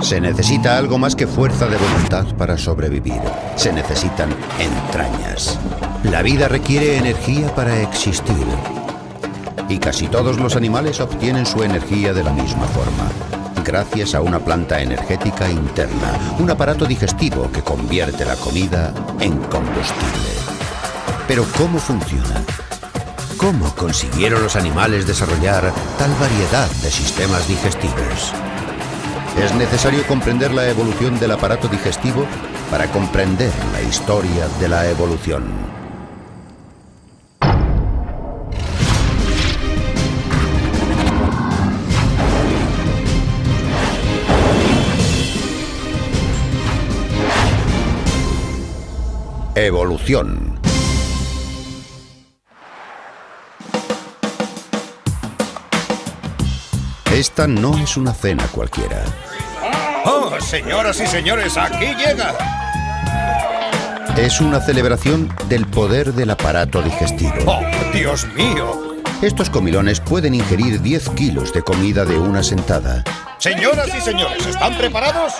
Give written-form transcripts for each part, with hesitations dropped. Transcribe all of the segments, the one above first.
Se necesita algo más que fuerza de voluntad para sobrevivir. Se necesitan entrañas. La vida requiere energía para existir. Y casi todos los animales obtienen su energía de la misma forma, gracias a una planta energética interna, un aparato digestivo que convierte la comida en combustible. Pero ¿cómo funciona? ¿Cómo consiguieron los animales desarrollar tal variedad de sistemas digestivos? Es necesario comprender la evolución del aparato digestivo para comprender la historia de la evolución. Evolución. Esta no es una cena cualquiera. ¡Oh, señoras y señores, aquí llega! Es una celebración del poder del aparato digestivo. ¡Oh, Dios mío! Estos comilones pueden ingerir 10 kilos de comida de una sentada. Señoras y señores, ¿están preparados?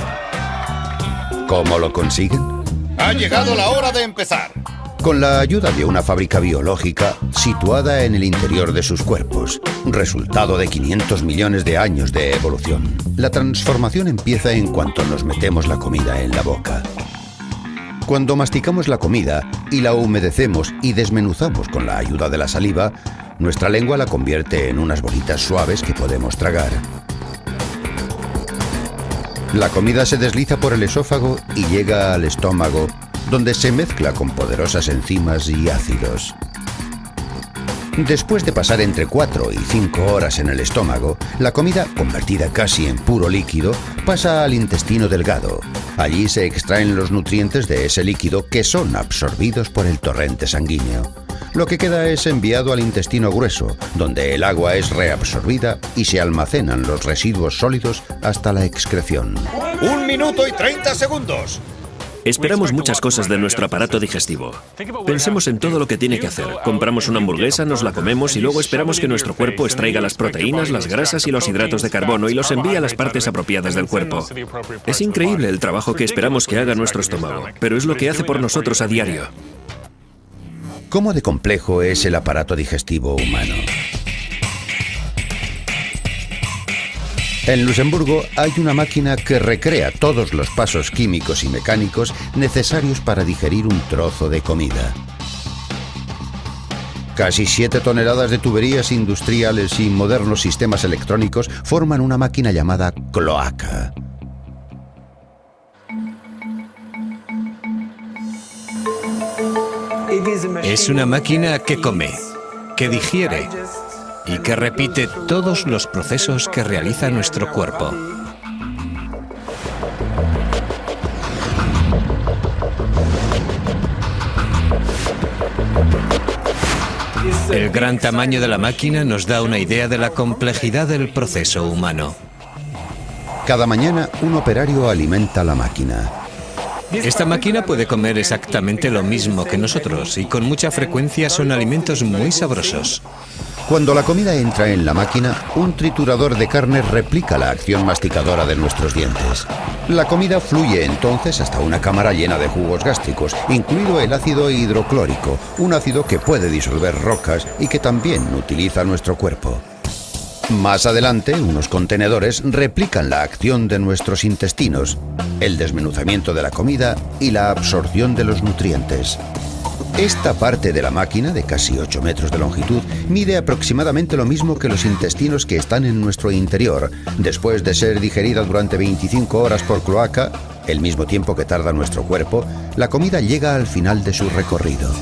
¿Cómo lo consiguen? Ha llegado la hora de empezar. Con la ayuda de una fábrica biológica situada en el interior de sus cuerpos, resultado de 500 millones de años de evolución. La transformación empieza en cuanto nos metemos la comida en la boca. Cuando masticamos la comida y la humedecemos y desmenuzamos con la ayuda de la saliva, nuestra lengua la convierte en unas bolitas suaves que podemos tragar. La comida se desliza por el esófago y llega al estómago, donde se mezcla con poderosas enzimas y ácidos. Después de pasar entre 4 y 5 horas en el estómago, la comida, convertida casi en puro líquido, pasa al intestino delgado. Allí se extraen los nutrientes de ese líquido que son absorbidos por el torrente sanguíneo. Lo que queda es enviado al intestino grueso, donde el agua es reabsorbida y se almacenan los residuos sólidos hasta la excreción. 1 minuto y 30 segundos. Esperamos muchas cosas de nuestro aparato digestivo. Pensemos en todo lo que tiene que hacer. Compramos una hamburguesa, nos la comemos y luego esperamos que nuestro cuerpo extraiga las proteínas, las grasas y los hidratos de carbono y los envíe a las partes apropiadas del cuerpo. Es increíble el trabajo que esperamos que haga nuestro estómago, pero es lo que hace por nosotros a diario. ¿Cómo de complejo es el aparato digestivo humano? En Luxemburgo hay una máquina que recrea todos los pasos químicos y mecánicos necesarios para digerir un trozo de comida. Casi 7 toneladas de tuberías industriales y modernos sistemas electrónicos forman una máquina llamada cloaca. Es una máquina que come, que digiere y que repite todos los procesos que realiza nuestro cuerpo. El gran tamaño de la máquina nos da una idea de la complejidad del proceso humano. Cada mañana un operario alimenta la máquina. Esta máquina puede comer exactamente lo mismo que nosotros y con mucha frecuencia son alimentos muy sabrosos. Cuando la comida entra en la máquina, un triturador de carne replica la acción masticadora de nuestros dientes. La comida fluye entonces hasta una cámara llena de jugos gástricos, incluido el ácido hidroclórico, un ácido que puede disolver rocas y que también utiliza nuestro cuerpo. Más adelante, unos contenedores replican la acción de nuestros intestinos, el desmenuzamiento de la comida y la absorción de los nutrientes. Esta parte de la máquina, de casi 8 metros de longitud, mide aproximadamente lo mismo que los intestinos que están en nuestro interior. Después de ser digerida durante 25 horas por cloaca, el mismo tiempo que tarda nuestro cuerpo, la comida llega al final de su recorrido.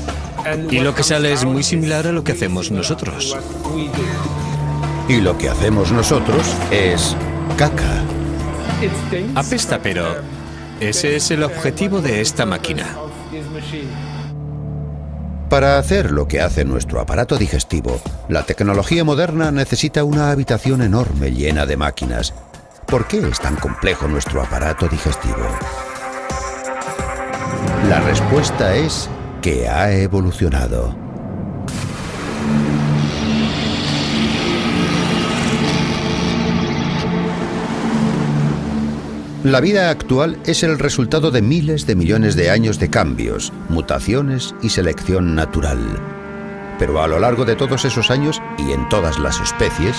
Y lo que sale es muy similar a lo que hacemos nosotros. Y lo que hacemos nosotros es caca. Apesta, pero ese es el objetivo de esta máquina. Para hacer lo que hace nuestro aparato digestivo, la tecnología moderna necesita una habitación enorme llena de máquinas. ¿Por qué es tan complejo nuestro aparato digestivo? La respuesta es que ha evolucionado. La vida actual es el resultado de miles de millones de años de cambios, mutaciones y selección natural. Pero a lo largo de todos esos años y en todas las especies,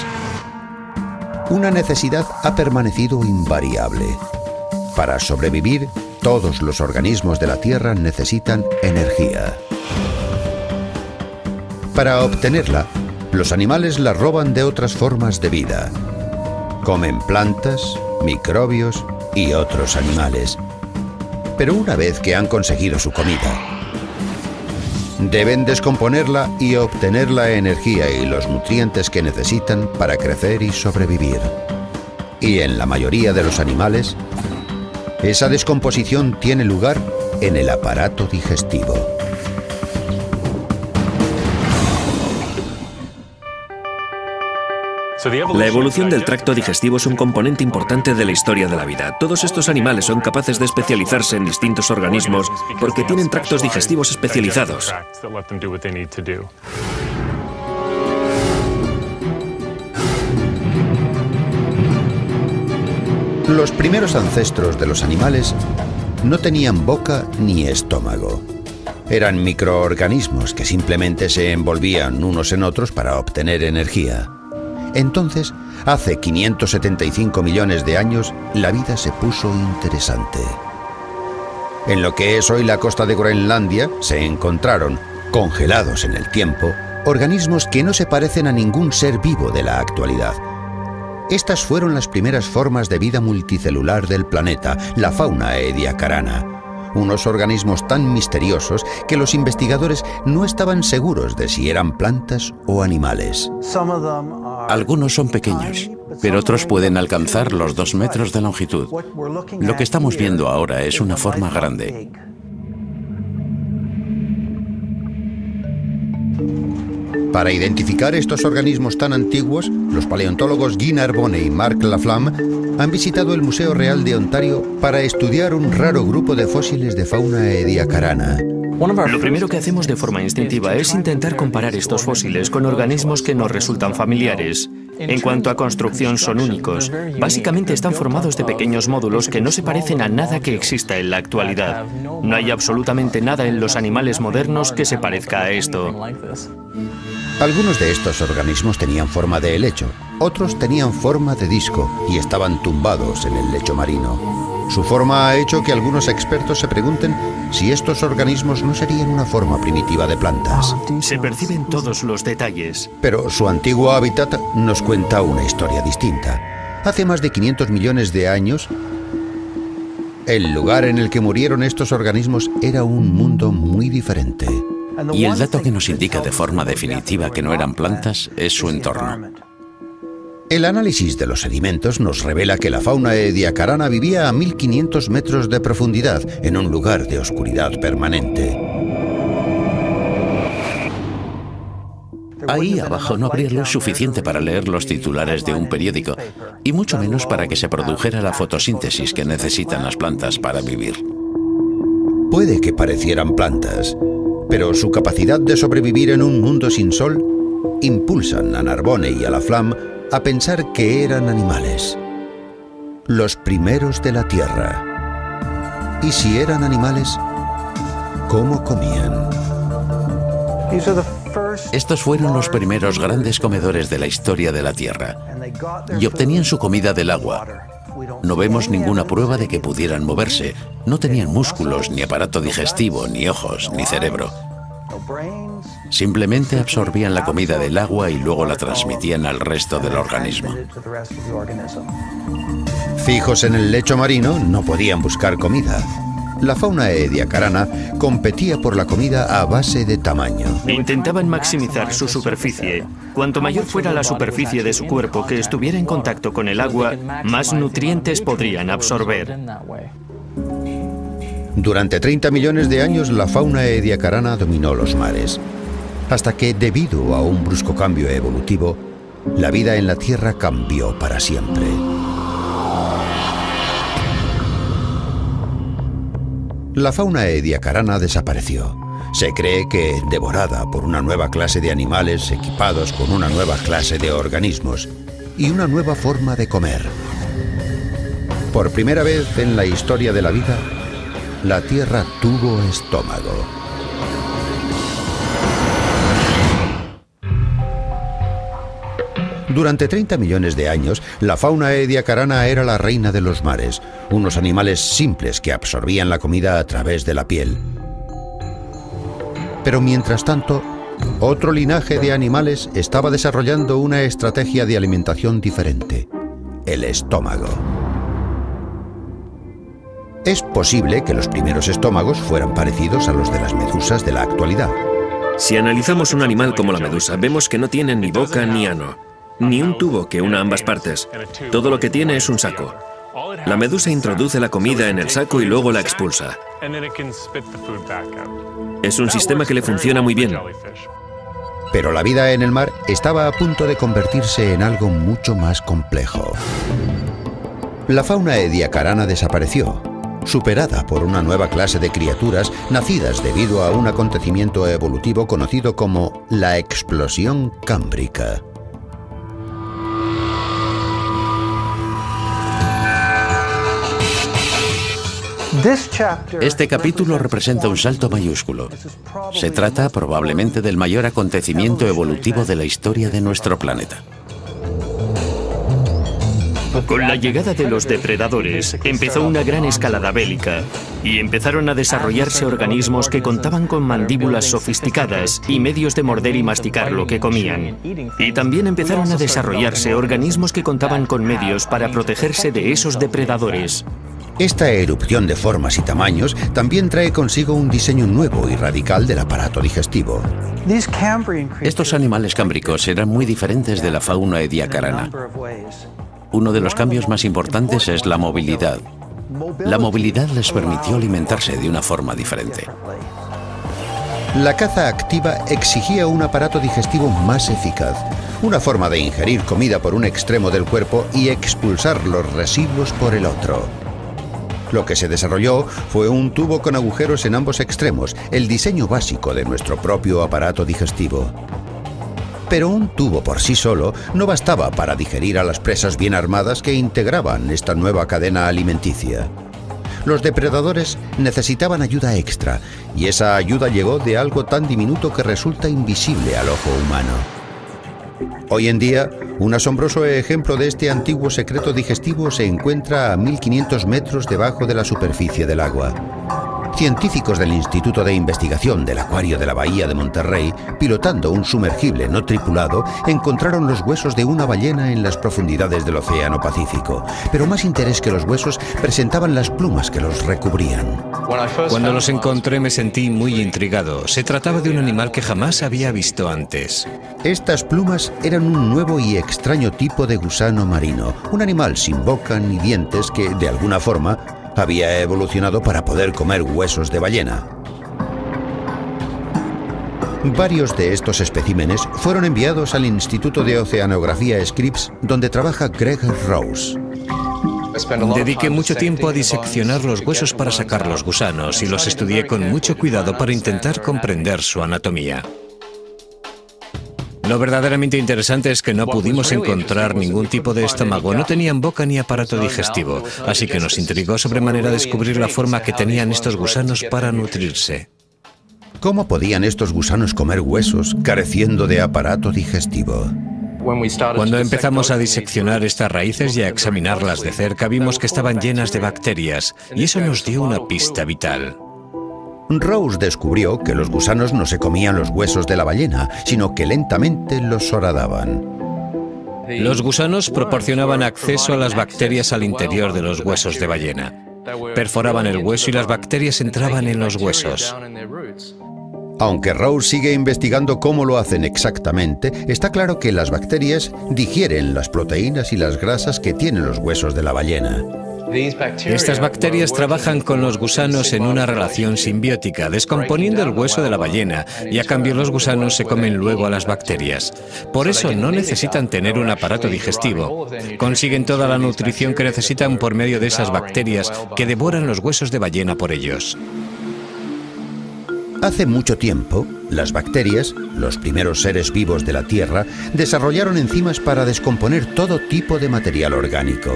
una necesidad ha permanecido invariable. Para sobrevivir, todos los organismos de la Tierra necesitan energía. Para obtenerla, los animales la roban de otras formas de vida. Comen plantas, microbios y otros animales. Pero una vez que han conseguido su comida, deben descomponerla y obtener la energía y los nutrientes que necesitan para crecer y sobrevivir. Y en la mayoría de los animales, esa descomposición tiene lugar en el aparato digestivo. La evolución del tracto digestivo es un componente importante de la historia de la vida. Todos estos animales son capaces de especializarse en distintos organismos porque tienen tractos digestivos especializados. Los primeros ancestros de los animales no tenían boca ni estómago. Eran microorganismos que simplemente se envolvían unos en otros para obtener energía. Entonces, hace 575 millones de años, la vida se puso interesante. En lo que es hoy la costa de Groenlandia, se encontraron, congelados en el tiempo, organismos que no se parecen a ningún ser vivo de la actualidad. Estas fueron las primeras formas de vida multicelular del planeta, la fauna ediacarana. Unos organismos tan misteriosos que los investigadores no estaban seguros de si eran plantas o animales. Algunos son pequeños, pero otros pueden alcanzar los 2 metros de longitud. Lo que estamos viendo ahora es una forma grande. Para identificar estos organismos tan antiguos, los paleontólogos Guy Narbonne y Marc Laflamme han visitado el Museo Real de Ontario para estudiar un raro grupo de fósiles de fauna ediacarana. Lo primero que hacemos de forma instintiva es intentar comparar estos fósiles con organismos que nos resultan familiares. En cuanto a construcción, son únicos. Básicamente están formados de pequeños módulos que no se parecen a nada que exista en la actualidad. No hay absolutamente nada en los animales modernos que se parezca a esto. Algunos de estos organismos tenían forma de helecho, otros tenían forma de disco y estaban tumbados en el lecho marino. Su forma ha hecho que algunos expertos se pregunten si estos organismos no serían una forma primitiva de plantas. Se perciben todos los detalles. Pero su antiguo hábitat nos cuenta una historia distinta. Hace más de 500 millones de años, el lugar en el que murieron estos organismos era un mundo muy diferente. Y el dato que nos indica de forma definitiva que no eran plantas es su entorno. El análisis de los sedimentos nos revela que la fauna ediacarana vivía a 1500 metros de profundidad, en un lugar de oscuridad permanente. Ahí abajo no habría luz suficiente para leer los titulares de un periódico, y mucho menos para que se produjera la fotosíntesis que necesitan las plantas para vivir. Puede que parecieran plantas, pero su capacidad de sobrevivir en un mundo sin sol impulsan a Narbonne y a Laflamme a pensar que eran animales. Los primeros de la Tierra. Y si eran animales, ¿cómo comían? Estos fueron los primeros grandes comedores de la historia de la Tierra, y obtenían su comida del agua. No vemos ninguna prueba de que pudieran moverse. No tenían músculos, ni aparato digestivo, ni ojos, ni cerebro. Simplemente absorbían la comida del agua y luego la transmitían al resto del organismo. Fijos en el lecho marino, no podían buscar comida. La fauna ediacarana competía por la comida a base de tamaño. Intentaban maximizar su superficie. Cuanto mayor fuera la superficie de su cuerpo que estuviera en contacto con el agua, más nutrientes podrían absorber. Durante 30 millones de años, la fauna ediacarana dominó los mares, hasta que, debido a un brusco cambio evolutivo, la vida en la Tierra cambió para siempre. La fauna ediacarana desapareció. Se cree que devorada por una nueva clase de animales equipados con una nueva clase de organismos y una nueva forma de comer. Por primera vez en la historia de la vida, la Tierra tuvo estómago. Durante 30 millones de años, la fauna ediacarana era la reina de los mares, unos animales simples que absorbían la comida a través de la piel. Pero mientras tanto, otro linaje de animales estaba desarrollando una estrategia de alimentación diferente: el estómago. Es posible que los primeros estómagos fueran parecidos a los de las medusas de la actualidad. Si analizamos un animal como la medusa, vemos que no tiene ni boca ni ano, ni un tubo que una ambas partes. Todo lo que tiene es un saco. La medusa introduce la comida en el saco y luego la expulsa. Es un sistema que le funciona muy bien. Pero la vida en el mar estaba a punto de convertirse en algo mucho más complejo. La fauna ediacarana desapareció, superada por una nueva clase de criaturas nacidas debido a un acontecimiento evolutivo conocido como la explosión cámbrica. Este capítulo representa un salto mayúsculo. Se trata probablemente del mayor acontecimiento evolutivo de la historia de nuestro planeta. Con la llegada de los depredadores, empezó una gran escalada bélica y empezaron a desarrollarse organismos que contaban con mandíbulas sofisticadas y medios de morder y masticar lo que comían. Y también empezaron a desarrollarse organismos que contaban con medios para protegerse de esos depredadores. Esta erupción de formas y tamaños también trae consigo un diseño nuevo y radical del aparato digestivo. Estos animales cámbricos eran muy diferentes de la fauna ediacarana. Uno de los cambios más importantes es la movilidad. La movilidad les permitió alimentarse de una forma diferente. La caza activa exigía un aparato digestivo más eficaz, una forma de ingerir comida por un extremo del cuerpo y expulsar los residuos por el otro. Lo que se desarrolló fue un tubo con agujeros en ambos extremos, el diseño básico de nuestro propio aparato digestivo. Pero un tubo por sí solo no bastaba para digerir a las presas bien armadas que integraban esta nueva cadena alimenticia. Los depredadores necesitaban ayuda extra, y esa ayuda llegó de algo tan diminuto que resulta invisible al ojo humano. Hoy en día, un asombroso ejemplo de este antiguo secreto digestivo se encuentra a 1500 metros debajo de la superficie del agua. Científicos del Instituto de Investigación del Acuario de la Bahía de Monterrey, pilotando un sumergible no tripulado, encontraron los huesos de una ballena en las profundidades del Océano Pacífico. Pero más interés que los huesos presentaban las plumas que los recubrían. Cuando los encontré me sentí muy intrigado. Se trataba de un animal que jamás había visto antes. Estas plumas eran un nuevo y extraño tipo de gusano marino, un animal sin boca ni dientes que, de alguna forma, había evolucionado para poder comer huesos de ballena. Varios de estos especímenes fueron enviados al Instituto de Oceanografía Scripps, donde trabaja Greg Rose. Dediqué mucho tiempo a diseccionar los huesos para sacar los gusanos y los estudié con mucho cuidado para intentar comprender su anatomía. Lo verdaderamente interesante es que no pudimos encontrar ningún tipo de estómago, no tenían boca ni aparato digestivo, así que nos intrigó sobremanera descubrir la forma que tenían estos gusanos para nutrirse. ¿Cómo podían estos gusanos comer huesos careciendo de aparato digestivo? Cuando empezamos a diseccionar estas raíces y a examinarlas de cerca, vimos que estaban llenas de bacterias, y eso nos dio una pista vital. Rose descubrió que los gusanos no se comían los huesos de la ballena, sino que lentamente los horadaban. Los gusanos proporcionaban acceso a las bacterias al interior de los huesos de ballena. Perforaban el hueso y las bacterias entraban en los huesos. Aunque Rose sigue investigando cómo lo hacen exactamente, está claro que las bacterias digieren las proteínas y las grasas que tienen los huesos de la ballena. Estas bacterias trabajan con los gusanos en una relación simbiótica, descomponiendo el hueso de la ballena, y a cambio los gusanos se comen luego a las bacterias. Por eso no necesitan tener un aparato digestivo. Consiguen toda la nutrición que necesitan por medio de esas bacterias que devoran los huesos de ballena por ellos. Hace mucho tiempo, las bacterias, los primeros seres vivos de la Tierra, desarrollaron enzimas para descomponer todo tipo de material orgánico.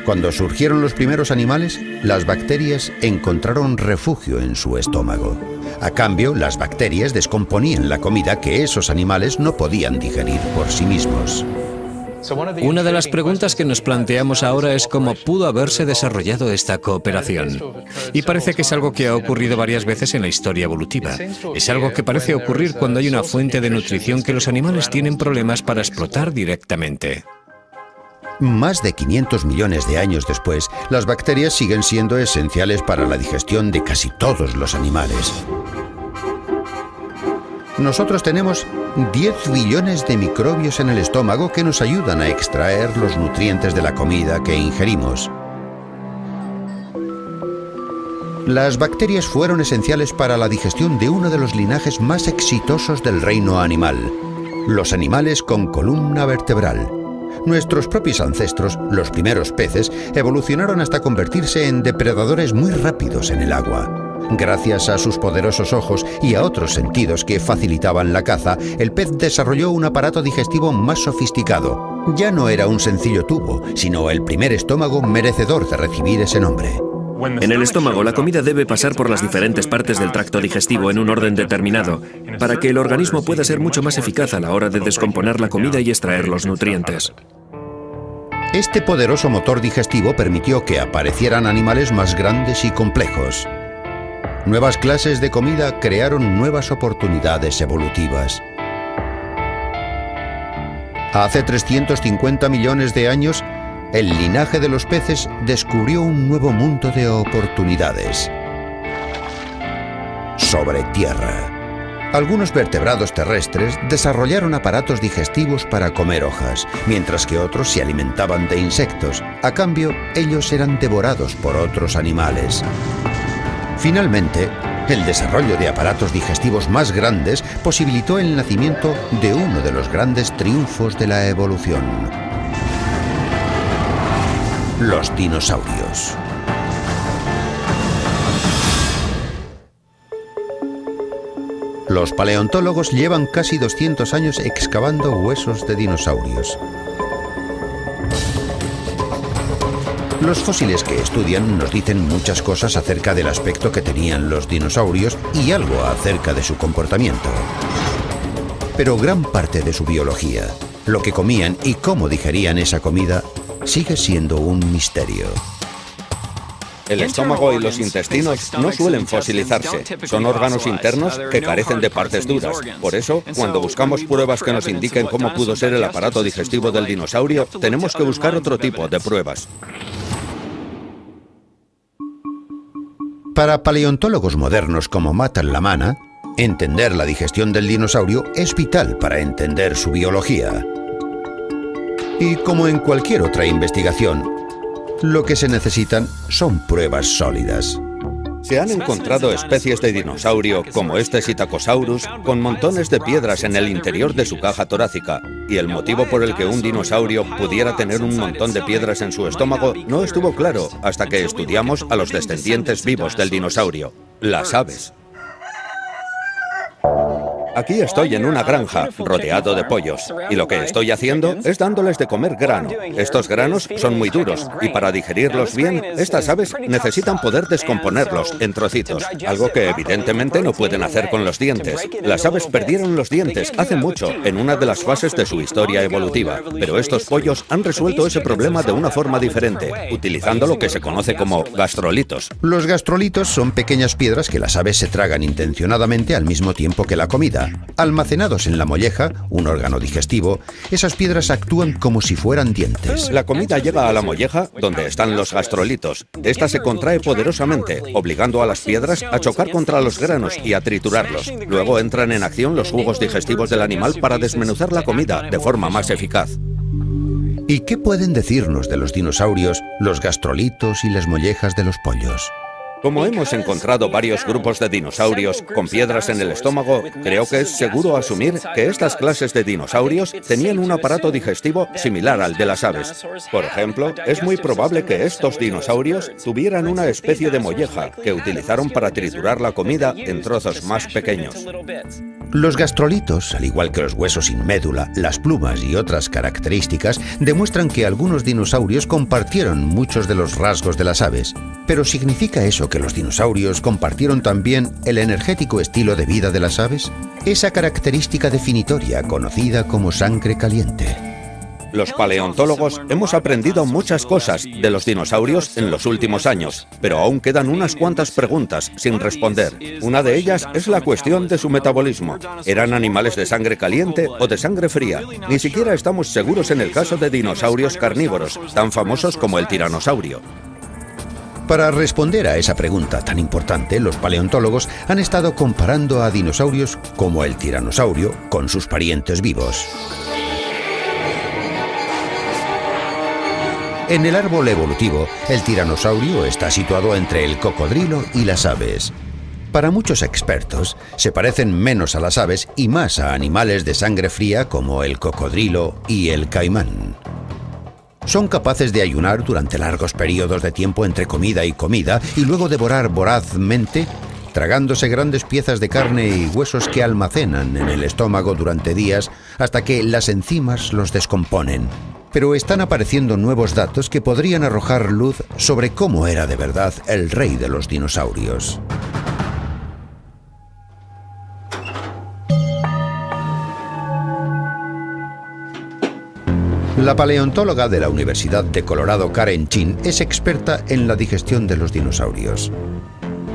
Cuando surgieron los primeros animales, las bacterias encontraron refugio en su estómago. A cambio, las bacterias descomponían la comida que esos animales no podían digerir por sí mismos. Una de las preguntas que nos planteamos ahora es cómo pudo haberse desarrollado esta cooperación. Y parece que es algo que ha ocurrido varias veces en la historia evolutiva. Es algo que parece ocurrir cuando hay una fuente de nutrición que los animales tienen problemas para explotar directamente. Más de 500 millones de años después, las bacterias siguen siendo esenciales para la digestión de casi todos los animales. Nosotros tenemos 10 billones de microbios en el estómago que nos ayudan a extraer los nutrientes de la comida que ingerimos. Las bacterias fueron esenciales para la digestión de uno de los linajes más exitosos del reino animal, los animales con columna vertebral. Nuestros propios ancestros, los primeros peces, evolucionaron hasta convertirse en depredadores muy rápidos en el agua. Gracias a sus poderosos ojos y a otros sentidos que facilitaban la caza, el pez desarrolló un aparato digestivo más sofisticado. Ya no era un sencillo tubo, sino el primer estómago merecedor de recibir ese nombre. En el estómago, la comida debe pasar por las diferentes partes del tracto digestivo en un orden determinado, para que el organismo pueda ser mucho más eficaz a la hora de descomponer la comida y extraer los nutrientes. Este poderoso motor digestivo permitió que aparecieran animales más grandes y complejos. Nuevas clases de comida crearon nuevas oportunidades evolutivas. Hace 350 millones de años, el linaje de los peces descubrió un nuevo mundo de oportunidades. Sobre tierra. Algunos vertebrados terrestres desarrollaron aparatos digestivos para comer hojas, mientras que otros se alimentaban de insectos. A cambio, ellos eran devorados por otros animales. Finalmente, el desarrollo de aparatos digestivos más grandes posibilitó el nacimiento de uno de los grandes triunfos de la evolución: los dinosaurios. Los paleontólogos llevan casi 200 años excavando huesos de dinosaurios. Los fósiles que estudian nos dicen muchas cosas acerca del aspecto que tenían los dinosaurios y algo acerca de su comportamiento. Pero gran parte de su biología, lo que comían y cómo digerían esa comida, sigue siendo un misterio. El estómago y los intestinos no suelen fosilizarse. Son órganos internos que carecen de partes duras. Por eso, cuando buscamos pruebas que nos indiquen cómo pudo ser el aparato digestivo del dinosaurio, tenemos que buscar otro tipo de pruebas. Para paleontólogos modernos como Matt Lamana, entender la digestión del dinosaurio es vital para entender su biología. Y como en cualquier otra investigación, lo que se necesitan son pruebas sólidas. Se han encontrado especies de dinosaurio, como este Psittacosaurus, con montones de piedras en el interior de su caja torácica. Y el motivo por el que un dinosaurio pudiera tener un montón de piedras en su estómago no estuvo claro hasta que estudiamos a los descendientes vivos del dinosaurio, las aves. Aquí estoy en una granja, rodeado de pollos, y lo que estoy haciendo es dándoles de comer grano. Estos granos son muy duros, y para digerirlos bien, estas aves necesitan poder descomponerlos en trocitos, algo que evidentemente no pueden hacer con los dientes. Las aves perdieron los dientes hace mucho, en una de las fases de su historia evolutiva, pero estos pollos han resuelto ese problema de una forma diferente, utilizando lo que se conoce como gastrolitos. Los gastrolitos son pequeñas piedras que las aves se tragan intencionadamente al mismo tiempo que la comida. Almacenados en la molleja, un órgano digestivo, esas piedras actúan como si fueran dientes. La comida llega a la molleja, donde están los gastrolitos. Esta se contrae poderosamente, obligando a las piedras a chocar contra los granos y a triturarlos. Luego entran en acción los jugos digestivos del animal para desmenuzar la comida de forma más eficaz. ¿Y qué pueden decirnos de los dinosaurios, los gastrolitos y las mollejas de los pollos? Como hemos encontrado varios grupos de dinosaurios con piedras en el estómago, creo que es seguro asumir que estas clases de dinosaurios tenían un aparato digestivo similar al de las aves. Por ejemplo, es muy probable que estos dinosaurios tuvieran una especie de molleja que utilizaron para triturar la comida en trozos más pequeños. Los gastrolitos, al igual que los huesos sin médula, las plumas y otras características, demuestran que algunos dinosaurios compartieron muchos de los rasgos de las aves. ¿Pero significa eso que los dinosaurios compartieron también el energético estilo de vida de las aves? Esa característica definitoria conocida como sangre caliente. Los paleontólogos hemos aprendido muchas cosas de los dinosaurios en los últimos años, pero aún quedan unas cuantas preguntas sin responder. Una de ellas es la cuestión de su metabolismo. ¿Eran animales de sangre caliente o de sangre fría? Ni siquiera estamos seguros en el caso de dinosaurios carnívoros, tan famosos como el tiranosaurio. Para responder a esa pregunta tan importante, los paleontólogos han estado comparando a dinosaurios como el tiranosaurio con sus parientes vivos. En el árbol evolutivo, el tiranosaurio está situado entre el cocodrilo y las aves. Para muchos expertos, se parecen menos a las aves y más a animales de sangre fría como el cocodrilo y el caimán. Son capaces de ayunar durante largos periodos de tiempo entre comida y comida y luego devorar vorazmente, tragándose grandes piezas de carne y huesos que almacenan en el estómago durante días hasta que las enzimas los descomponen. Pero están apareciendo nuevos datos que podrían arrojar luz sobre cómo era de verdad el rey de los dinosaurios. La paleontóloga de la Universidad de Colorado, Karen Chin, es experta en la digestión de los dinosaurios.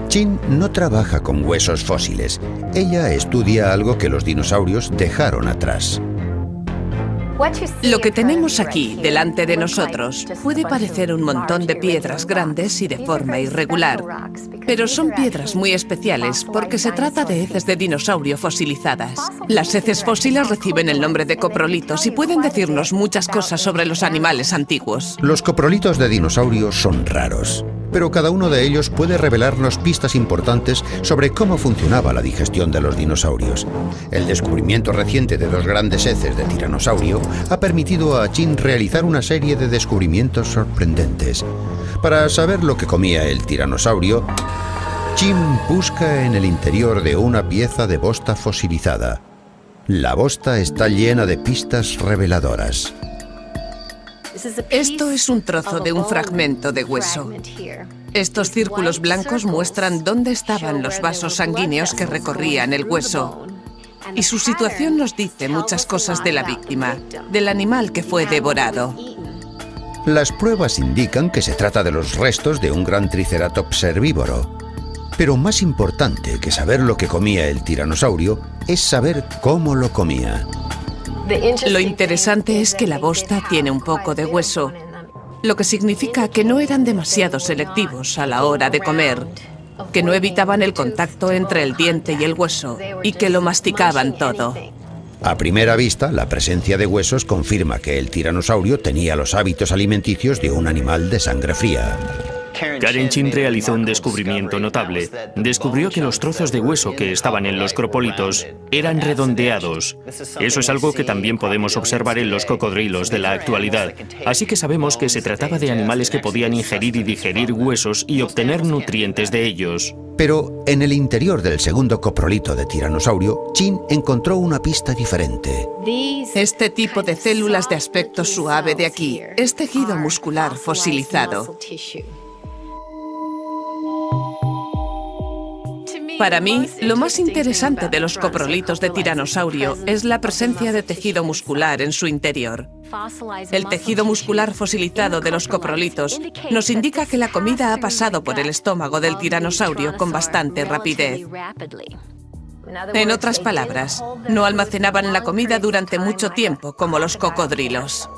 Chin no trabaja con huesos fósiles. Ella estudia algo que los dinosaurios dejaron atrás. Lo que tenemos aquí, delante de nosotros, puede parecer un montón de piedras grandes y de forma irregular, pero son piedras muy especiales porque se trata de heces de dinosaurio fosilizadas. Las heces fósiles reciben el nombre de coprolitos y pueden decirnos muchas cosas sobre los animales antiguos. Los coprolitos de dinosaurios son raros, pero cada uno de ellos puede revelarnos pistas importantes sobre cómo funcionaba la digestión de los dinosaurios. El descubrimiento reciente de dos grandes heces de tiranosaurio ha permitido a Chin realizar una serie de descubrimientos sorprendentes. Para saber lo que comía el tiranosaurio, Chin busca en el interior de una pieza de bosta fosilizada. La bosta está llena de pistas reveladoras. Esto es un trozo de un fragmento de hueso. Estos círculos blancos muestran dónde estaban los vasos sanguíneos que recorrían el hueso. Y su situación nos dice muchas cosas de la víctima, del animal que fue devorado. Las pruebas indican que se trata de los restos de un gran triceratops herbívoro. Pero más importante que saber lo que comía el tiranosaurio es saber cómo lo comía. Lo interesante es que la bosta tiene un poco de hueso, lo que significa que no eran demasiado selectivos a la hora de comer, que no evitaban el contacto entre el diente y el hueso y que lo masticaban todo. A primera vista, la presencia de huesos confirma que el tiranosaurio tenía los hábitos alimenticios de un animal de sangre fría. Karen Chin realizó un descubrimiento notable. Descubrió que los trozos de hueso que estaban en los coprolitos eran redondeados. Eso es algo que también podemos observar en los cocodrilos de la actualidad. Así que sabemos que se trataba de animales que podían ingerir y digerir huesos y obtener nutrientes de ellos. Pero en el interior del segundo coprolito de tiranosaurio, Chin encontró una pista diferente. Este tipo de células de aspecto suave de aquí es tejido muscular fosilizado. Para mí, lo más interesante de los coprolitos de tiranosaurio es la presencia de tejido muscular en su interior. El tejido muscular fosilizado de los coprolitos nos indica que la comida ha pasado por el estómago del tiranosaurio con bastante rapidez. En otras palabras, no almacenaban la comida durante mucho tiempo como los cocodrilos.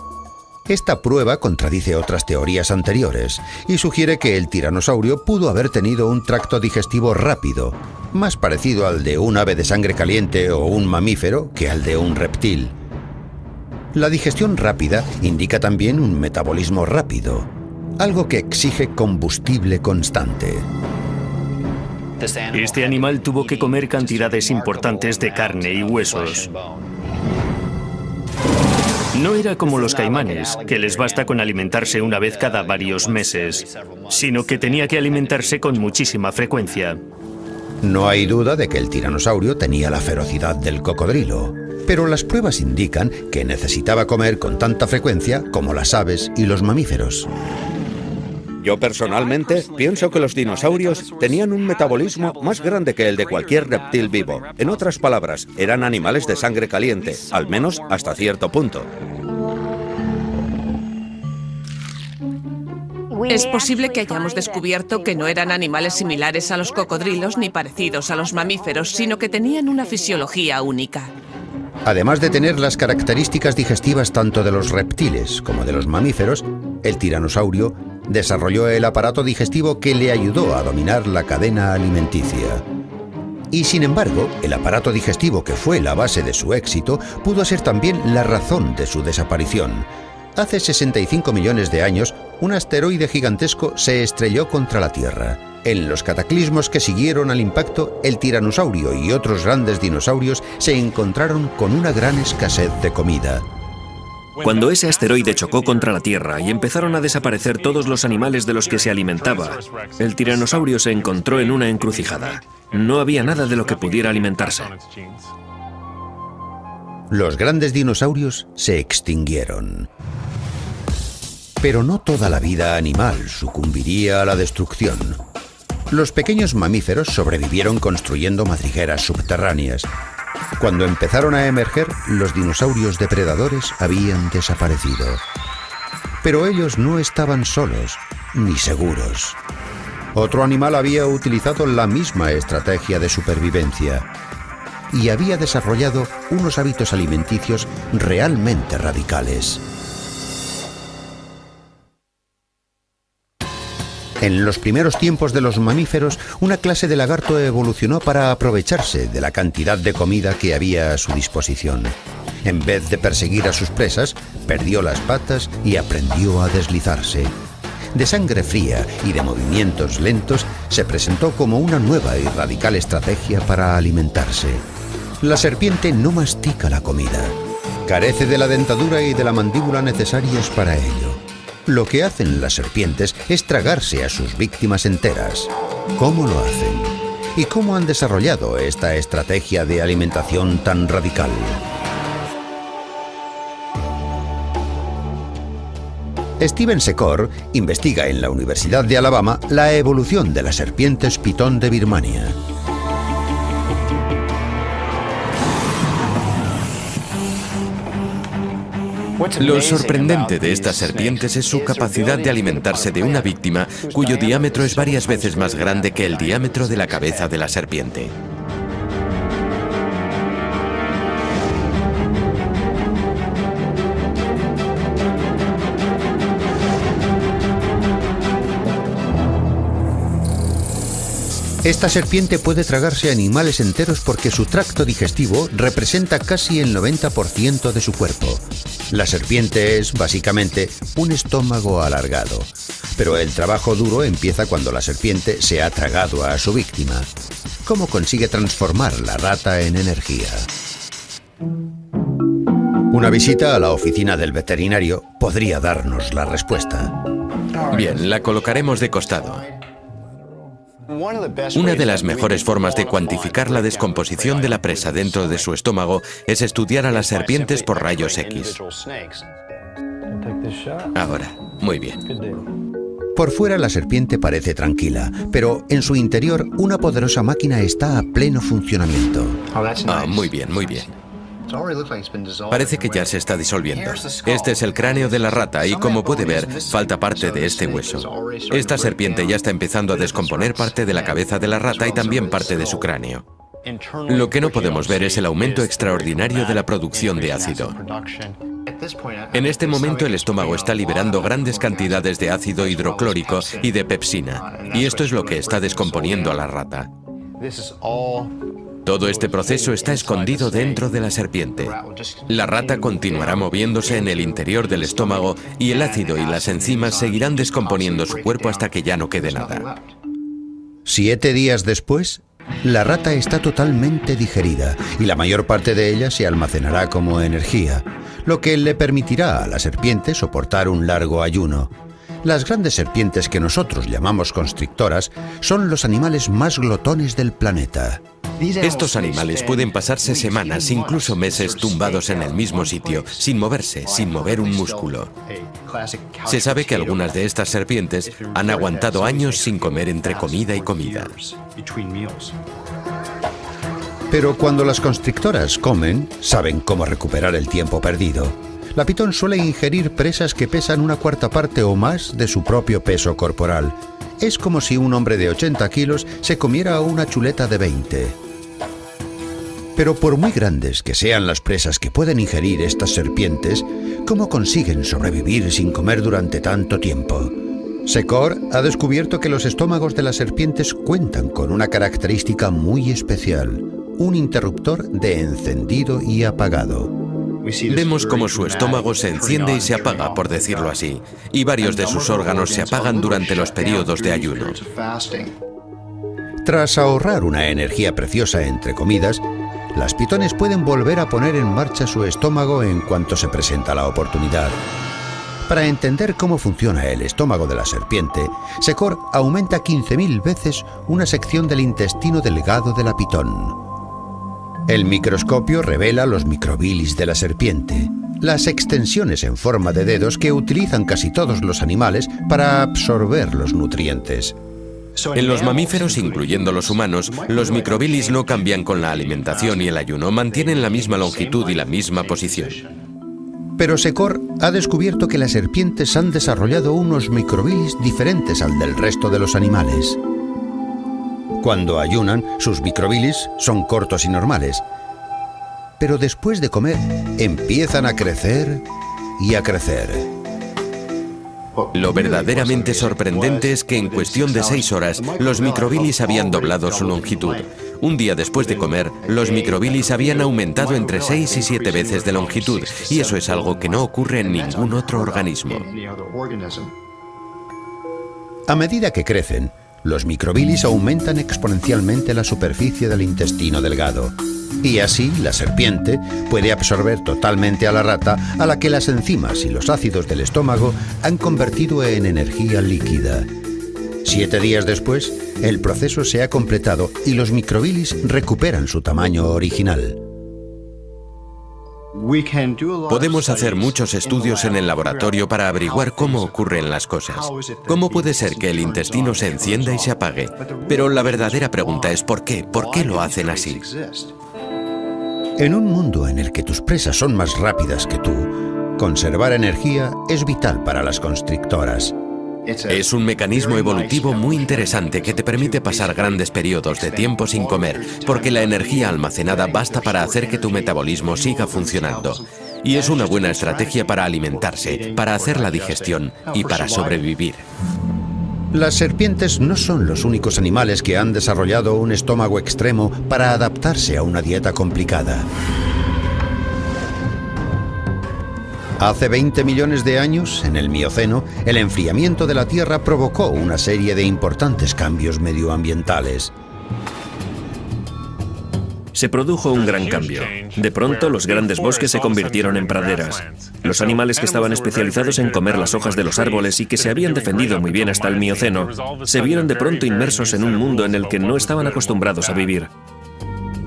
Esta prueba contradice otras teorías anteriores y sugiere que el tiranosaurio pudo haber tenido un tracto digestivo rápido, más parecido al de un ave de sangre caliente o un mamífero que al de un reptil. La digestión rápida indica también un metabolismo rápido, algo que exige combustible constante. Este animal tuvo que comer cantidades importantes de carne y huesos. No era como los caimanes, que les basta con alimentarse una vez cada varios meses, sino que tenía que alimentarse con muchísima frecuencia. No hay duda de que el tiranosaurio tenía la ferocidad del cocodrilo, pero las pruebas indican que necesitaba comer con tanta frecuencia como las aves y los mamíferos. Yo personalmente pienso que los dinosaurios tenían un metabolismo más grande que el de cualquier reptil vivo. En otras palabras, eran animales de sangre caliente, al menos hasta cierto punto. Es posible que hayamos descubierto que no eran animales similares a los cocodrilos ni parecidos a los mamíferos, sino que tenían una fisiología única. Además de tener las características digestivas tanto de los reptiles como de los mamíferos, el tiranosaurio desarrolló el aparato digestivo que le ayudó a dominar la cadena alimenticia. Y sin embargo, el aparato digestivo que fue la base de su éxito pudo ser también la razón de su desaparición. Hace 65 millones de años, un asteroide gigantesco se estrelló contra la Tierra. En los cataclismos que siguieron al impacto, el tiranosaurio y otros grandes dinosaurios se encontraron con una gran escasez de comida. Cuando ese asteroide chocó contra la Tierra y empezaron a desaparecer todos los animales de los que se alimentaba, el tiranosaurio se encontró en una encrucijada. No había nada de lo que pudiera alimentarse. Los grandes dinosaurios se extinguieron. Pero no toda la vida animal sucumbiría a la destrucción. Los pequeños mamíferos sobrevivieron construyendo madrigueras subterráneas. Cuando empezaron a emerger, los dinosaurios depredadores habían desaparecido. Pero ellos no estaban solos, ni seguros. Otro animal había utilizado la misma estrategia de supervivencia y había desarrollado unos hábitos alimenticios realmente radicales. En los primeros tiempos de los mamíferos, una clase de lagarto evolucionó para aprovecharse de la cantidad de comida que había a su disposición. En vez de perseguir a sus presas, perdió las patas y aprendió a deslizarse. De sangre fría y de movimientos lentos, se presentó como una nueva y radical estrategia para alimentarse. La serpiente no mastica la comida. Carece de la dentadura y de la mandíbula necesarias para ello. Lo que hacen las serpientes es tragarse a sus víctimas enteras. ¿Cómo lo hacen? ¿Y cómo han desarrollado esta estrategia de alimentación tan radical? Steven Secor investiga en la Universidad de Alabama la evolución de las serpientes pitón de Birmania. Lo sorprendente de estas serpientes es su capacidad de alimentarse de una víctima cuyo diámetro es varias veces más grande que el diámetro de la cabeza de la serpiente. Esta serpiente puede tragarse animales enteros porque su tracto digestivo representa casi el 90% de su cuerpo. La serpiente es, básicamente, un estómago alargado. Pero el trabajo duro empieza cuando la serpiente se ha tragado a su víctima. ¿Cómo consigue transformar la rata en energía? Una visita a la oficina del veterinario podría darnos la respuesta. Bien, la colocaremos de costado. Una de las mejores formas de cuantificar la descomposición de la presa dentro de su estómago es estudiar a las serpientes por rayos X. Ahora, muy bien. Por fuera la serpiente parece tranquila, pero en su interior una poderosa máquina está a pleno funcionamiento. Ah, muy bien, muy bien. Parece que ya se está disolviendo. Este es el cráneo de la rata y, como puede ver, falta parte de este hueso. Esta serpiente ya está empezando a descomponer parte de la cabeza de la rata y también parte de su cráneo. Lo que no podemos ver es el aumento extraordinario de la producción de ácido. En este momento el estómago está liberando grandes cantidades de ácido hidroclórico y de pepsina, y esto es lo que está descomponiendo a la rata. Todo este proceso está escondido dentro de la serpiente. La rata continuará moviéndose en el interior del estómago y el ácido y las enzimas seguirán descomponiendo su cuerpo hasta que ya no quede nada. 7 días después, la rata está totalmente digerida y la mayor parte de ella se almacenará como energía, lo que le permitirá a la serpiente soportar un largo ayuno. Las grandes serpientes que nosotros llamamos constrictoras son los animales más glotones del planeta. Estos animales pueden pasarse semanas, incluso meses, tumbados en el mismo sitio, sin moverse, sin mover un músculo. Se sabe que algunas de estas serpientes han aguantado años sin comer entre comida y comida. Pero cuando las constrictoras comen, saben cómo recuperar el tiempo perdido. La pitón suele ingerir presas que pesan 1/4 parte o más de su propio peso corporal. Es como si un hombre de 80 kilos se comiera una chuleta de 20. Pero por muy grandes que sean las presas que pueden ingerir estas serpientes, ¿cómo consiguen sobrevivir sin comer durante tanto tiempo? Secor ha descubierto que los estómagos de las serpientes cuentan con una característica muy especial, un interruptor de encendido y apagado. Vemos cómo su estómago se enciende y se apaga, por decirlo así, y varios de sus órganos se apagan durante los periodos de ayuno. Tras ahorrar una energía preciosa entre comidas, las pitones pueden volver a poner en marcha su estómago en cuanto se presenta la oportunidad. Para entender cómo funciona el estómago de la serpiente, Secor aumenta 15.000 veces una sección del intestino delgado de la pitón. El microscopio revela los microbilis de la serpiente, las extensiones en forma de dedos que utilizan casi todos los animales para absorber los nutrientes. En los mamíferos, incluyendo los humanos, los microbilis no cambian con la alimentación y el ayuno, mantienen la misma longitud y la misma posición. Pero Secor ha descubierto que las serpientes han desarrollado unos microbilis diferentes al del resto de los animales. Cuando ayunan, sus microbilis son cortos y normales. Pero después de comer, empiezan a crecer y a crecer. Lo verdaderamente sorprendente es que en cuestión de 6 horas, los microbilis habían doblado su longitud. Un día después de comer, los microbilis habían aumentado entre 6 y 7 veces de longitud, y eso es algo que no ocurre en ningún otro organismo. A medida que crecen, los microbilis aumentan exponencialmente la superficie del intestino delgado. Y así, la serpiente puede absorber totalmente a la rata, a la que las enzimas y los ácidos del estómago han convertido en energía líquida. 7 días después, el proceso se ha completado y los microbilis recuperan su tamaño original. Podemos hacer muchos estudios en el laboratorio para averiguar cómo ocurren las cosas. ¿Cómo puede ser que el intestino se encienda y se apague? Pero la verdadera pregunta es ¿por qué? ¿Por qué lo hacen así? En un mundo en el que tus presas son más rápidas que tú, conservar energía es vital para las constrictoras. Es un mecanismo evolutivo muy interesante que te permite pasar grandes periodos de tiempo sin comer, porque la energía almacenada basta para hacer que tu metabolismo siga funcionando. Y es una buena estrategia para alimentarse, para hacer la digestión y para sobrevivir. Las serpientes no son los únicos animales que han desarrollado un estómago extremo para adaptarse a una dieta complicada. Hace 20 millones de años, en el Mioceno, el enfriamiento de la Tierra provocó una serie de importantes cambios medioambientales. Se produjo un gran cambio. De pronto, los grandes bosques se convirtieron en praderas. Los animales que estaban especializados en comer las hojas de los árboles y que se habían defendido muy bien hasta el Mioceno, se vieron de pronto inmersos en un mundo en el que no estaban acostumbrados a vivir.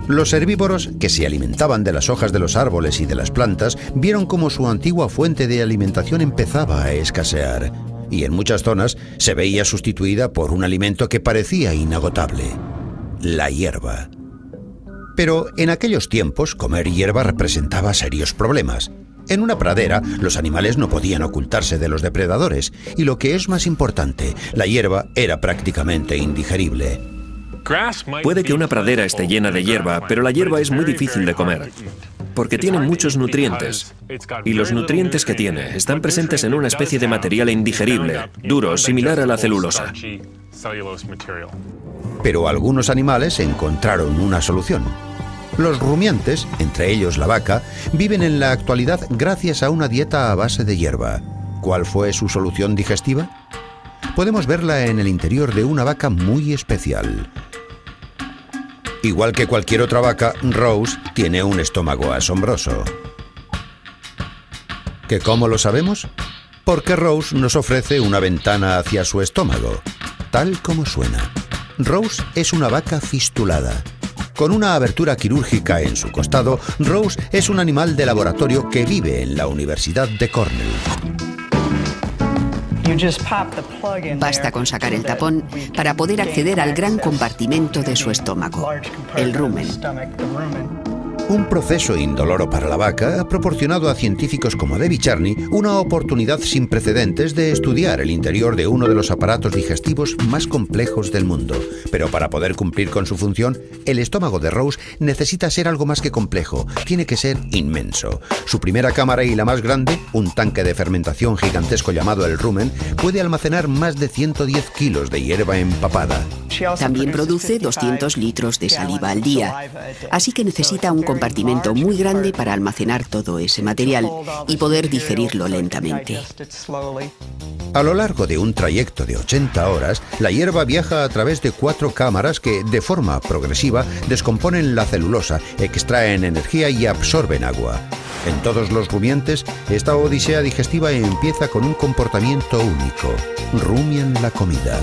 Los herbívoros, que se alimentaban de las hojas de los árboles y de las plantas, vieron cómo su antigua fuente de alimentación empezaba a escasear, y en muchas zonas se veía sustituida por un alimento que parecía inagotable: la hierba. Pero en aquellos tiempos, comer hierba representaba serios problemas. En una pradera, los animales no podían ocultarse de los depredadores, y lo que es más importante, la hierba era prácticamente indigerible. Puede que una pradera esté llena de hierba, pero la hierba es muy difícil de comer, porque tiene muchos nutrientes. Y los nutrientes que tiene están presentes en una especie de material indigerible, duro, similar a la celulosa. Pero algunos animales encontraron una solución. Los rumiantes, entre ellos la vaca, viven en la actualidad gracias a una dieta a base de hierba. ¿Cuál fue su solución digestiva? Podemos verla en el interior de una vaca muy especial. Igual que cualquier otra vaca, Rose tiene un estómago asombroso. ¿Que cómo lo sabemos? Porque Rose nos ofrece una ventana hacia su estómago, tal como suena. Rose es una vaca fistulada. Con una abertura quirúrgica en su costado, Rose es un animal de laboratorio que vive en la Universidad de Cornell. Basta con sacar el tapón para poder acceder al gran compartimento de su estómago, el rumen. Un proceso indoloro para la vaca ha proporcionado a científicos como Debbie Charney una oportunidad sin precedentes de estudiar el interior de uno de los aparatos digestivos más complejos del mundo. Pero para poder cumplir con su función, el estómago de Rose necesita ser algo más que complejo, tiene que ser inmenso. Su primera cámara y la más grande, un tanque de fermentación gigantesco llamado el rumen, puede almacenar más de 110 kilos de hierba empapada. También produce 200 litros de saliva al día, así que necesita un compartimento muy grande para almacenar todo ese material y poder digerirlo lentamente. A lo largo de un trayecto de 80 horas, la hierba viaja a través de 4 cámaras que, de forma progresiva, descomponen la celulosa, extraen energía y absorben agua. En todos los rumiantes, esta odisea digestiva empieza con un comportamiento único: rumian la comida.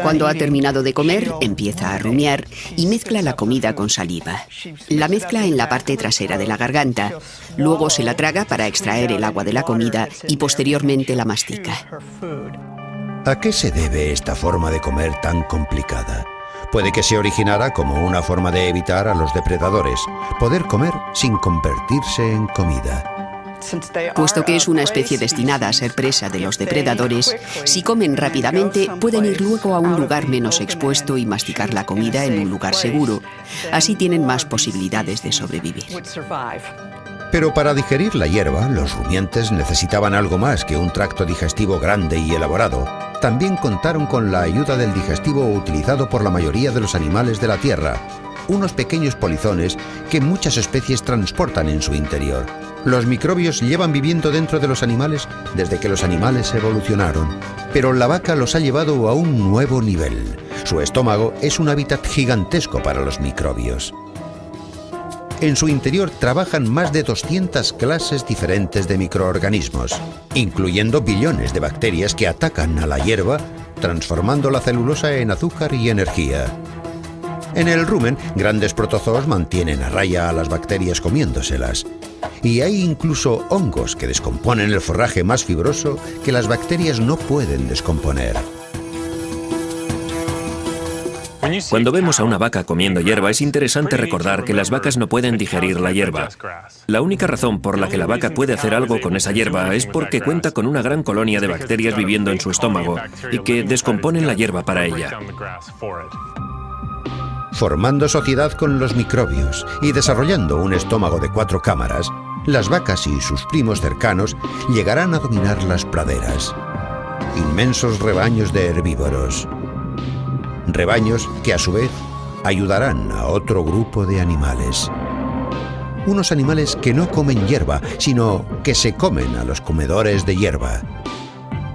Cuando ha terminado de comer, empieza a rumiar y mezcla la comida con saliva. La mezcla en la parte trasera de la garganta, luego se la traga para extraer el agua de la comida y posteriormente la mastica. ¿A qué se debe esta forma de comer tan complicada? Puede que se originara como una forma de evitar a los depredadores, poder comer sin convertirse en comida. Puesto que es una especie destinada a ser presa de los depredadores, si comen rápidamente pueden ir luego a un lugar menos expuesto y masticar la comida en un lugar seguro. Así tienen más posibilidades de sobrevivir. Pero para digerir la hierba, los rumiantes necesitaban algo más que un tracto digestivo grande y elaborado. También contaron con la ayuda del digestivo utilizado por la mayoría de los animales de la Tierra, unos pequeños polizones que muchas especies transportan en su interior. Los microbios llevan viviendo dentro de los animales desde que los animales evolucionaron, pero la vaca los ha llevado a un nuevo nivel. Su estómago es un hábitat gigantesco para los microbios. En su interior trabajan más de 200 clases diferentes de microorganismos, incluyendo billones de bacterias que atacan a la hierba, transformando la celulosa en azúcar y energía. En el rumen, grandes protozoos mantienen a raya a las bacterias comiéndoselas. Y hay incluso hongos que descomponen el forraje más fibroso que las bacterias no pueden descomponer. Cuando vemos a una vaca comiendo hierba, es interesante recordar que las vacas no pueden digerir la hierba. La única razón por la que la vaca puede hacer algo con esa hierba es porque cuenta con una gran colonia de bacterias viviendo en su estómago y que descomponen la hierba para ella. Formando sociedad con los microbios y desarrollando un estómago de 4 cámaras, las vacas y sus primos cercanos llegarán a dominar las praderas. Inmensos rebaños de herbívoros. Rebaños que a su vez ayudarán a otro grupo de animales. Unos animales que no comen hierba, sino que se comen a los comedores de hierba.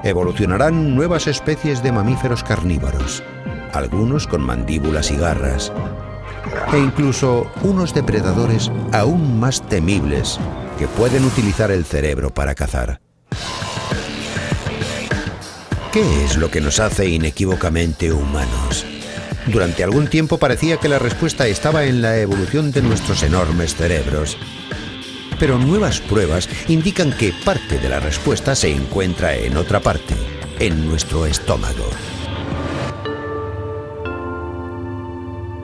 Evolucionarán nuevas especies de mamíferos carnívoros, algunos con mandíbulas y garras, e incluso unos depredadores aún más temibles que pueden utilizar el cerebro para cazar. ¿Qué es lo que nos hace inequívocamente humanos? Durante algún tiempo parecía que la respuesta estaba en la evolución de nuestros enormes cerebros. Pero nuevas pruebas indican que parte de la respuesta se encuentra en otra parte, en nuestro estómago.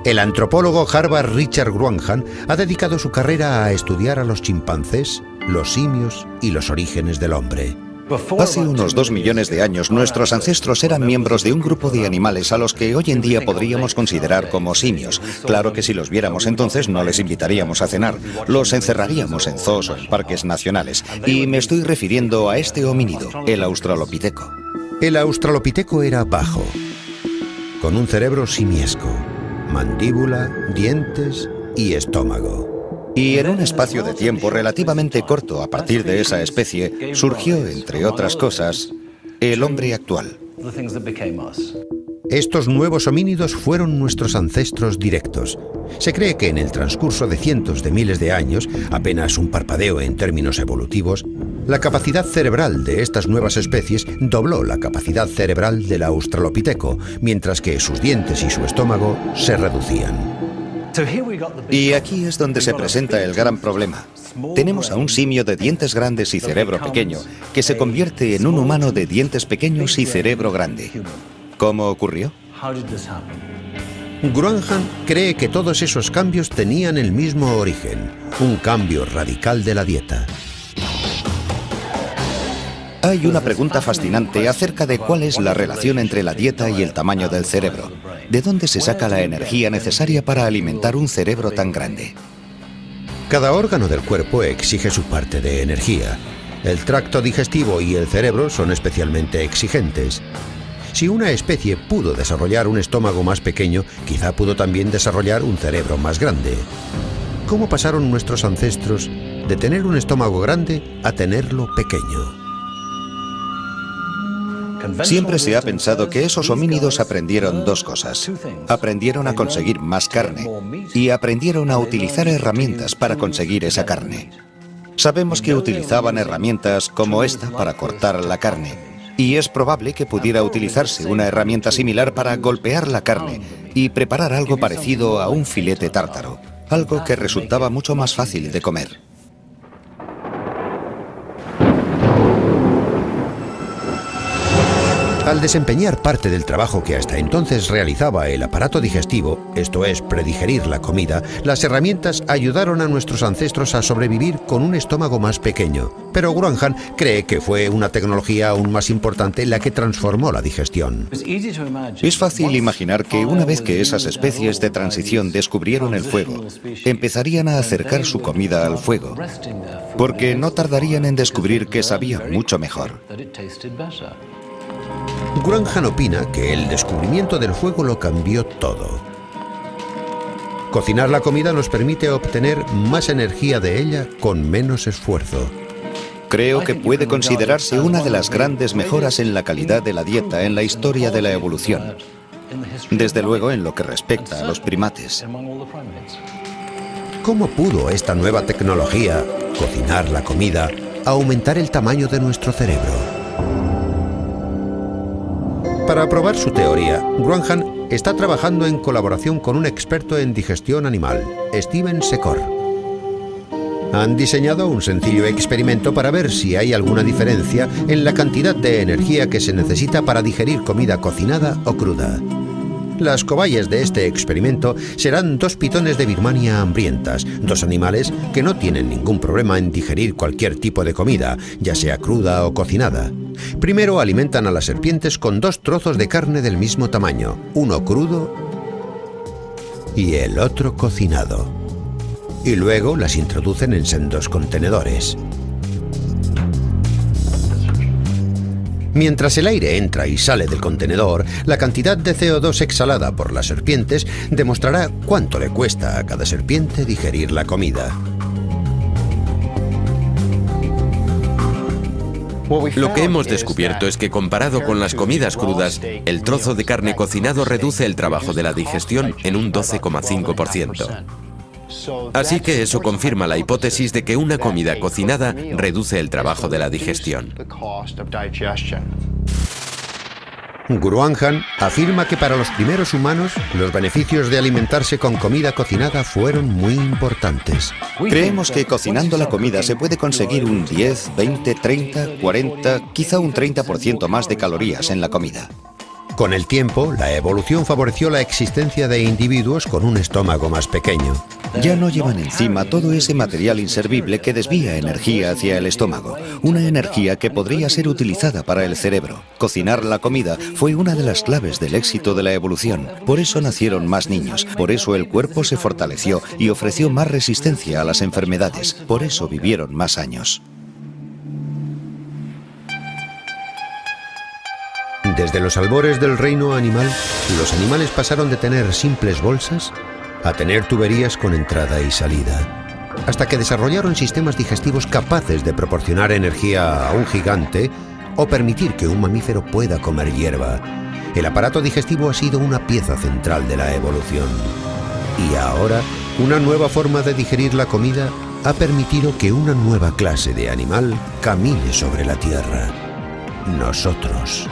El antropólogo Harvard Richard Wrangham ha dedicado su carrera a estudiar a los chimpancés, los simios y los orígenes del hombre. Hace unos 2 millones de años, nuestros ancestros eran miembros de un grupo de animales a los que hoy en día podríamos considerar como simios. Claro que si los viéramos entonces no les invitaríamos a cenar, los encerraríamos en zoos o en parques nacionales. Y me estoy refiriendo a este homínido, el australopiteco. El australopiteco era bajo, con un cerebro simiesco, mandíbula, dientes y estómago. Y en un espacio de tiempo relativamente corto a partir de esa especie, surgió, entre otras cosas, el hombre actual. Estos nuevos homínidos fueron nuestros ancestros directos. Se cree que en el transcurso de cientos de miles de años, apenas un parpadeo en términos evolutivos, La capacidad cerebral de estas nuevas especies dobló la capacidad cerebral del australopiteco, mientras que sus dientes y su estómago se reducían. Y aquí es donde se presenta el gran problema. Tenemos a un simio de dientes grandes y cerebro pequeño, que se convierte en un humano de dientes pequeños y cerebro grande. ¿Cómo ocurrió? Graham cree que todos esos cambios tenían el mismo origen, un cambio radical de la dieta. Hay una pregunta fascinante acerca de cuál es la relación entre la dieta y el tamaño del cerebro. ¿De dónde se saca la energía necesaria para alimentar un cerebro tan grande? Cada órgano del cuerpo exige su parte de energía. El tracto digestivo y el cerebro son especialmente exigentes. Si una especie pudo desarrollar un estómago más pequeño, quizá pudo también desarrollar un cerebro más grande. ¿Cómo pasaron nuestros ancestros de tener un estómago grande a tenerlo pequeño? Siempre se ha pensado que esos homínidos aprendieron dos cosas. Aprendieron a conseguir más carne y aprendieron a utilizar herramientas para conseguir esa carne. Sabemos que utilizaban herramientas como esta para cortar la carne, y es probable que pudiera utilizarse una herramienta similar para golpear la carne y preparar algo parecido a un filete tártaro, algo que resultaba mucho más fácil de comer. Al desempeñar parte del trabajo que hasta entonces realizaba el aparato digestivo, esto es, predigerir la comida, las herramientas ayudaron a nuestros ancestros a sobrevivir con un estómago más pequeño. Pero Graham cree que fue una tecnología aún más importante la que transformó la digestión. Es fácil imaginar que una vez que esas especies de transición descubrieron el fuego, empezarían a acercar su comida al fuego, porque no tardarían en descubrir que sabía mucho mejor. Graham opina que el descubrimiento del fuego lo cambió todo. Cocinar la comida nos permite obtener más energía de ella con menos esfuerzo. Creo que puede considerarse una de las grandes mejoras en la calidad de la dieta en la historia de la evolución. Desde luego en lo que respecta a los primates. ¿Cómo pudo esta nueva tecnología, cocinar la comida, aumentar el tamaño de nuestro cerebro? Para probar su teoría, Graham está trabajando en colaboración con un experto en digestión animal, Steven Secor. Han diseñado un sencillo experimento para ver si hay alguna diferencia en la cantidad de energía que se necesita para digerir comida cocinada o cruda. Las cobayas de este experimento serán dos pitones de Birmania hambrientas, dos animales que no tienen ningún problema en digerir cualquier tipo de comida, ya sea cruda o cocinada. Primero alimentan a las serpientes con dos trozos de carne del mismo tamaño, uno crudo y el otro cocinado. Y luego las introducen en sendos contenedores. Mientras el aire entra y sale del contenedor, la cantidad de CO2 exhalada por las serpientes demostrará cuánto le cuesta a cada serpiente digerir la comida. Lo que hemos descubierto es que comparado con las comidas crudas, el trozo de carne cocinado reduce el trabajo de la digestión en un 12,5%. Así que eso confirma la hipótesis de que una comida cocinada reduce el trabajo de la digestión. Graham afirma que para los primeros humanos, los beneficios de alimentarse con comida cocinada fueron muy importantes. Creemos que cocinando la comida se puede conseguir un 10, 20, 30, 40, quizá un 30% más de calorías en la comida. Con el tiempo, la evolución favoreció la existencia de individuos con un estómago más pequeño. Ya no llevan encima todo ese material inservible que desvía energía hacia el estómago, una energía que podría ser utilizada para el cerebro. Cocinar la comida fue una de las claves del éxito de la evolución. Por eso nacieron más niños, por eso el cuerpo se fortaleció y ofreció más resistencia a las enfermedades, por eso vivieron más años. Desde los albores del reino animal, los animales pasaron de tener simples bolsas a tener tuberías con entrada y salida, hasta que desarrollaron sistemas digestivos capaces de proporcionar energía a un gigante o permitir que un mamífero pueda comer hierba. El aparato digestivo ha sido una pieza central de la evolución. Y ahora, una nueva forma de digerir la comida ha permitido que una nueva clase de animal camine sobre la Tierra. Nosotros.